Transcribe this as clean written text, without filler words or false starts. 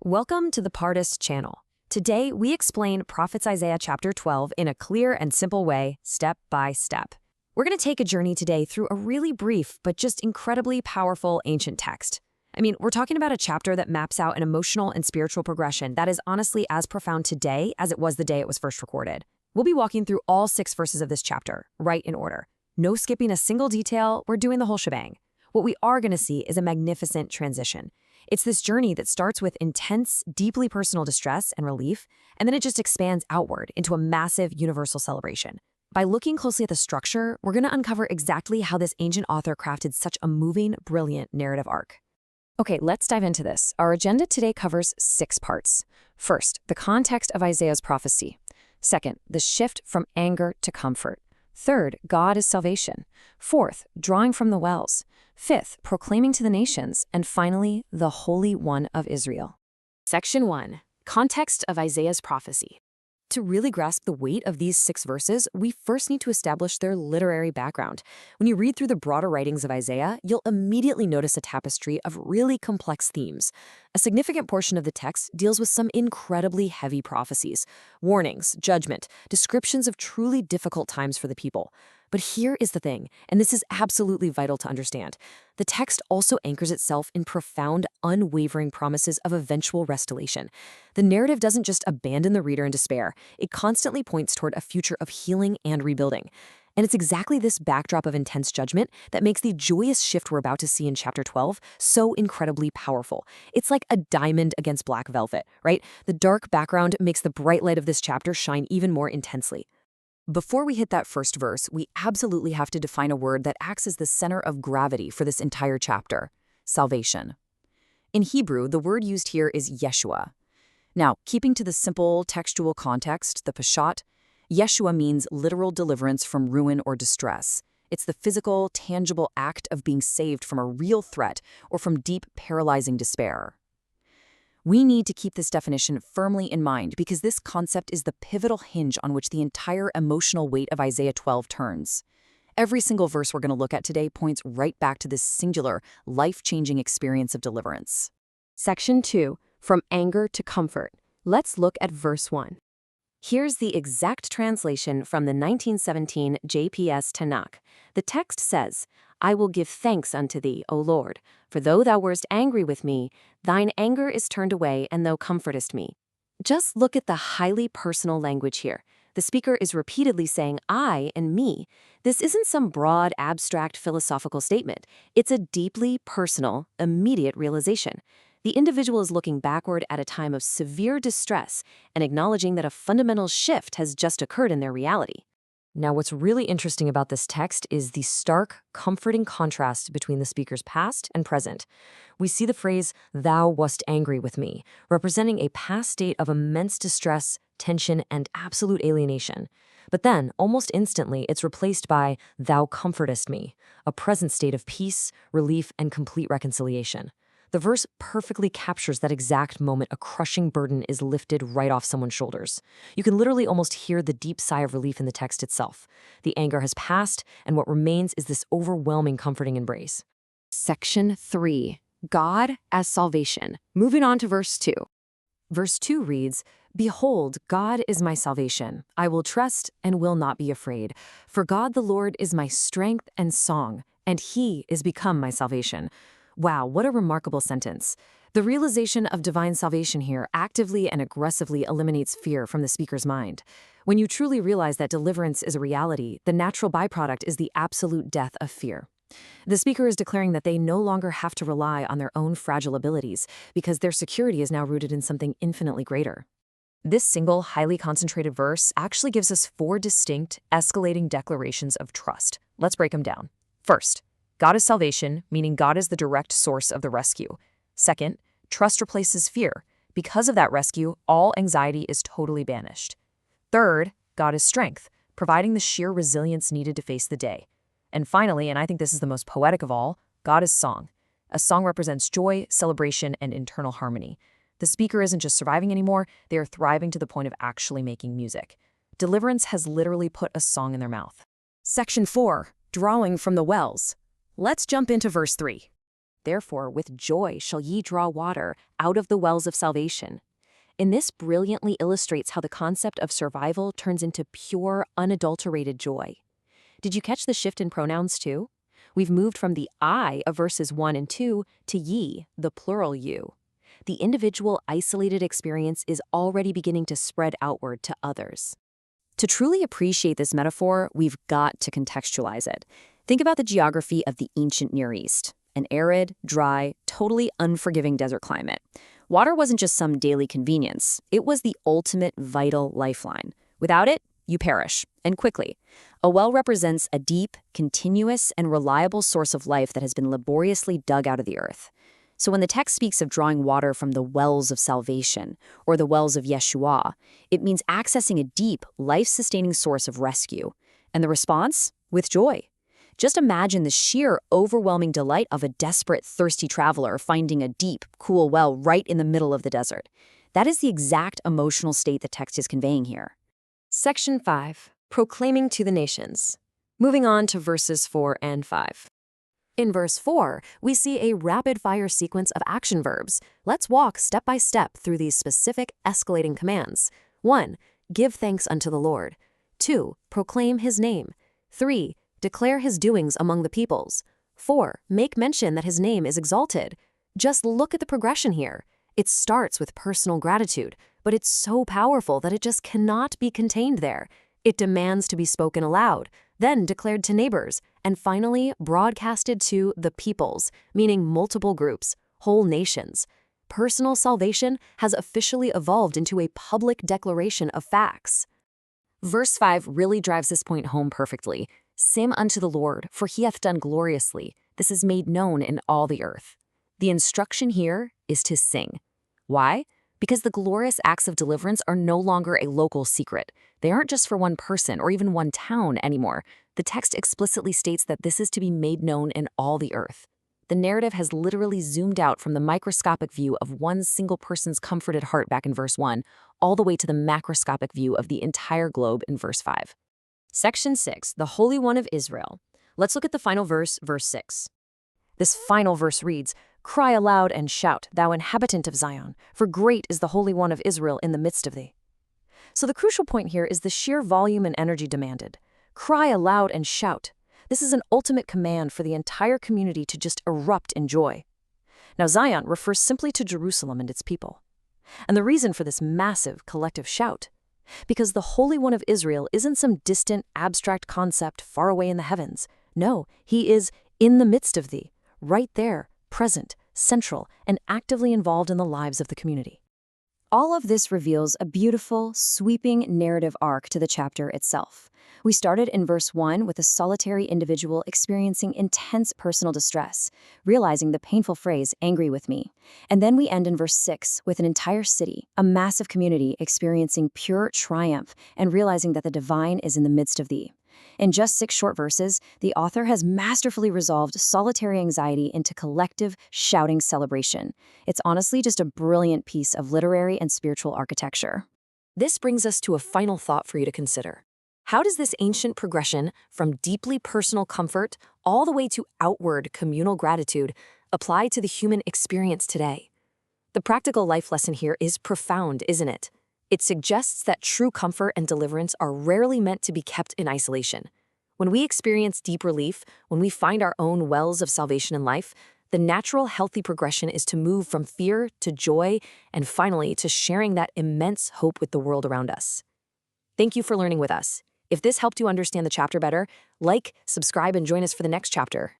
Welcome to the Pardist channel. Today, we explain Prophet Isaiah chapter 12 in a clear and simple way, step by step. We're going to take a journey today through a really brief but just incredibly powerful ancient text. We're talking about a chapter that maps out an emotional and spiritual progression that is honestly as profound today as it was the day it was first recorded. We'll be walking through all 6 verses of this chapter, right in order. No skipping a single detail, we're doing the whole shebang. What we are going to see is a magnificent transition. It's this journey that starts with intense, deeply personal distress and relief, and then it just expands outward into a massive universal celebration. By looking closely at the structure, we're going to uncover exactly how this ancient author crafted such a moving, brilliant narrative arc. Okay, let's dive into this. Our agenda today covers 6 parts. First, the context of Isaiah's prophecy. Second, the shift from anger to comfort. Third, God is salvation. Fourth, drawing from the wells. Fifth, proclaiming to the nations. And finally, the Holy One of Israel. Section 1. Context of Isaiah's prophecy. To really grasp the weight of these 6 verses, we first need to establish their literary background. When you read through the broader writings of Isaiah, you'll immediately notice a tapestry of really complex themes. A significant portion of the text deals with some incredibly heavy prophecies, warnings, judgment, descriptions of truly difficult times for the people. But here is the thing, and this is absolutely vital to understand. The text also anchors itself in profound, unwavering promises of eventual restoration. The narrative doesn't just abandon the reader in despair, it constantly points toward a future of healing and rebuilding. And it's exactly this backdrop of intense judgment that makes the joyous shift we're about to see in chapter 12 so incredibly powerful. It's like a diamond against black velvet, right? The dark background makes the bright light of this chapter shine even more intensely. Before we hit that first verse, we absolutely have to define a word that acts as the center of gravity for this entire chapter: salvation. In Hebrew, the word used here is Yeshua. Now, keeping to the simple textual context, the Peshat, Yeshua means literal deliverance from ruin or distress. It's the physical, tangible act of being saved from a real threat or from deep, paralyzing despair. We need to keep this definition firmly in mind because this concept is the pivotal hinge on which the entire emotional weight of Isaiah 12 turns. Every single verse we're going to look at today points right back to this singular, life-changing experience of deliverance. Section 2. From anger to comfort. Let's look at verse 1. Here's the exact translation from the 1917 JPS Tanakh. The text says, "I will give thanks unto thee, O Lord, for though thou wast angry with me, thine anger is turned away, and thou comfortest me." Just look at the highly personal language here. The speaker is repeatedly saying I and me. This isn't some broad, abstract philosophical statement. It's a deeply personal, immediate realization. The individual is looking backward at a time of severe distress and acknowledging that a fundamental shift has just occurred in their reality. Now, what's really interesting about this text is the stark, comforting contrast between the speaker's past and present. We see the phrase, "thou wast angry with me," representing a past state of immense distress, tension, and absolute alienation. But then, almost instantly, it's replaced by, "thou comfortest me," a present state of peace, relief, and complete reconciliation. The verse perfectly captures that exact moment a crushing burden is lifted right off someone's shoulders. You can literally almost hear the deep sigh of relief in the text itself. The anger has passed, and what remains is this overwhelming, comforting embrace. Section 3. God as salvation. Moving on to verse 2. Verse 2 reads, "Behold, God is my salvation. I will trust and will not be afraid. For God the Lord is my strength and song, and he is become my salvation." Wow, what a remarkable sentence. The realization of divine salvation here actively and aggressively eliminates fear from the speaker's mind. When you truly realize that deliverance is a reality, the natural byproduct is the absolute death of fear. The speaker is declaring that they no longer have to rely on their own fragile abilities because their security is now rooted in something infinitely greater. This single, highly concentrated verse actually gives us 4 distinct, escalating declarations of trust. Let's break them down. First, God is salvation, meaning God is the direct source of the rescue. Second, trust replaces fear. Because of that rescue, all anxiety is totally banished. Third, God is strength, providing the sheer resilience needed to face the day. And finally, and I think this is the most poetic of all, God is song. A song represents joy, celebration, and internal harmony. The speaker isn't just surviving anymore, they are thriving to the point of actually making music. Deliverance has literally put a song in their mouth. Section 4. Drawing from the wells. Let's jump into verse 3. Therefore, with joy shall ye draw water out of the wells of salvation. And this brilliantly illustrates how the concept of survival turns into pure, unadulterated joy. Did you catch the shift in pronouns too? We've moved from the I of verses 1 and 2 to ye, the plural you. The individual isolated experience is already beginning to spread outward to others. To truly appreciate this metaphor, we've got to contextualize it. Think about the geography of the ancient Near East, an arid, dry, totally unforgiving desert climate. Water wasn't just some daily convenience, it was the ultimate vital lifeline. Without it, you perish, and quickly. A well represents a deep, continuous, and reliable source of life that has been laboriously dug out of the earth. So when the text speaks of drawing water from the wells of salvation, or the wells of Yeshua, it means accessing a deep, life-sustaining source of rescue. And the response? With joy. Just imagine the sheer, overwhelming delight of a desperate, thirsty traveler finding a deep, cool well right in the middle of the desert. That is the exact emotional state the text is conveying here. Section 5. Proclaiming to the nations. Moving on to verses 4 and 5. In verse 4, we see a rapid-fire sequence of action verbs. Let's walk step by step through these specific escalating commands. 1. Give thanks unto the Lord. 2. Proclaim his name. 3. Declare his doings among the peoples. 4. Make mention that his name is exalted. Just look at the progression here. It starts with personal gratitude, but it's so powerful that it just cannot be contained there. It demands to be spoken aloud, then declared to neighbors, and finally broadcasted to the peoples, meaning multiple groups, whole nations. Personal salvation has officially evolved into a public declaration of facts. Verse 5 really drives this point home perfectly. Sing unto the Lord, for he hath done gloriously. This is made known in all the earth. The instruction here is to sing. Why? Because the glorious acts of deliverance are no longer a local secret. They aren't just for one person or even one town anymore. The text explicitly states that this is to be made known in all the earth. The narrative has literally zoomed out from the microscopic view of one single person's comforted heart back in verse 1, all the way to the macroscopic view of the entire globe in verse 5. Section 6, the Holy One of Israel. Let's look at the final verse, verse 6. This final verse reads, Cry aloud and shout, thou inhabitant of Zion, for great is the Holy One of Israel in the midst of thee. So the crucial point here is the sheer volume and energy demanded. Cry aloud and shout. This is an ultimate command for the entire community to just erupt in joy. Now Zion refers simply to Jerusalem and its people. And the reason for this massive collective shout? Because the Holy One of Israel isn't some distant, abstract concept far away in the heavens. No, he is in the midst of thee, right there, present, central, and actively involved in the lives of the community. All of this reveals a beautiful, sweeping narrative arc to the chapter itself. We started in verse 1 with a solitary individual experiencing intense personal distress, realizing the painful phrase, angry with me. And then we end in verse 6 with an entire city, a massive community experiencing pure triumph and realizing that the divine is in the midst of thee. In just 6 short verses, the author has masterfully resolved solitary anxiety into collective, shouting celebration. It's honestly just a brilliant piece of literary and spiritual architecture. This brings us to a final thought for you to consider. How does this ancient progression from deeply personal comfort all the way to outward communal gratitude apply to the human experience today? The practical life lesson here is profound, isn't it? It suggests that true comfort and deliverance are rarely meant to be kept in isolation. When we experience deep relief, when we find our own wells of salvation in life, the natural, healthy progression is to move from fear to joy and finally to sharing that immense hope with the world around us. Thank you for learning with us. If this helped you understand the chapter better, like, subscribe, and join us for the next chapter.